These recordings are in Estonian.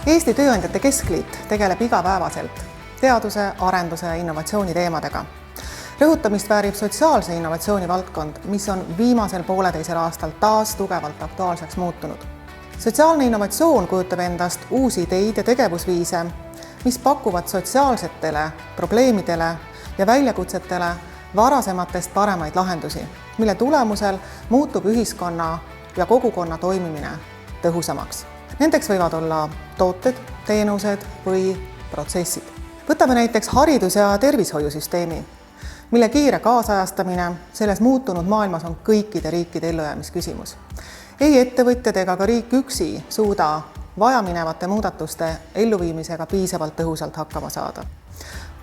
Eesti Tööandjate Keskliit tegeleb igapäevaselt teaduse, arenduse ja innovatsiooni teemadega. Rõhutamist väärib sotsiaalse innovatsiooni valdkond, mis on viimasel pooleteisel aastal taas tugevalt aktuaalseks muutunud. Sotsiaalne innovatsioon kujutab endast uusi ideid ja tegevusviise, mis pakuvad sotsiaalsetele probleemidele ja väljakutsetele varasematest paremaid lahendusi, mille tulemusel muutub ühiskonna ja kogukonna toimimine tõhusamaks. Nendeks võivad olla tooted, teenused või protsessid. Võtame näiteks haridus- ja tervishoiusüsteemi, mille kiire kaasajastamine selles muutunud maailmas on kõikide riikide ellujäämisküsimus. Ei ettevõtjad ega ka riik üksi suuda vajaminevate muudatuste elluviimisega piisavalt tõhusalt hakkama saada.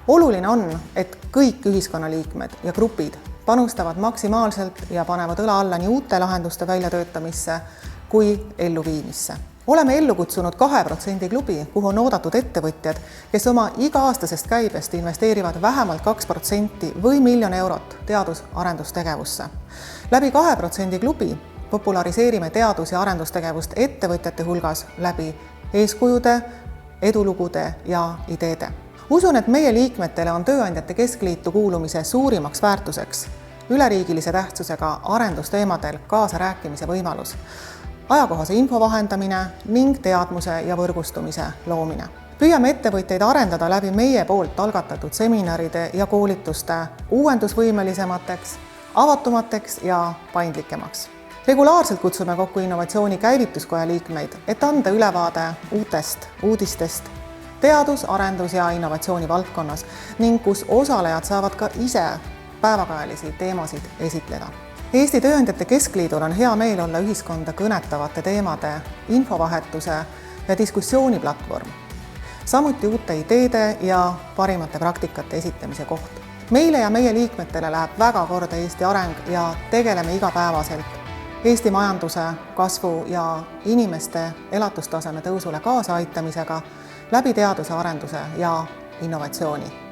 Oluline on, et kõik ühiskonnaliikmed ja grupid panustavad maksimaalselt ja panevad õla alla nii uute lahenduste väljatöötamisse kui elluviimisse. Oleme ellu kutsunud 2% klubi, kuhu on oodatud ettevõtjad, kes oma iga-aastasest käibest investeerivad vähemalt 2% või 1 000 000 eurot teadus-arendustegevusse. Läbi 2% klubi populariseerime teadus- ja arendustegevust ettevõtjate hulgas läbi eeskujude, edulugude ja ideede. Usun, et meie liikmetele on Tööandjate Keskliitu kuulumise suurimaks väärtuseks üleriigilise tähtsusega arendusteemadel kaasarääkimise võimalus, ajakohase info vahendamine ning teadmuse ja võrgustumise loomine. Püüame ettevõtteid arendada läbi meie poolt algatatud seminaride ja koolituste uuendusvõimelisemateks, avatumateks ja paindlikemaks. Regulaarselt kutsume kokku innovatsiooni käivituskoja liikmeid, et anda ülevaade uutest uudistest teadus-, arendus- ja innovatsiooni valdkonnas ning kus osalejad saavad ka ise päevakajalisi teemasid esitleda. Eesti Tööandjate Keskliidul on hea meel olla ühiskonda kõnetavate teemade infovahetuse ja diskussiooniplatvorm, samuti uute ideede ja parimate praktikate esitamise koht. Meile ja meie liikmetele läheb väga korda Eesti areng ja tegeleme igapäevaselt Eesti majanduse kasvu ja inimeste elatustaseme tõusule kaasaaitamisega läbi teaduse, arenduse ja innovatsiooni.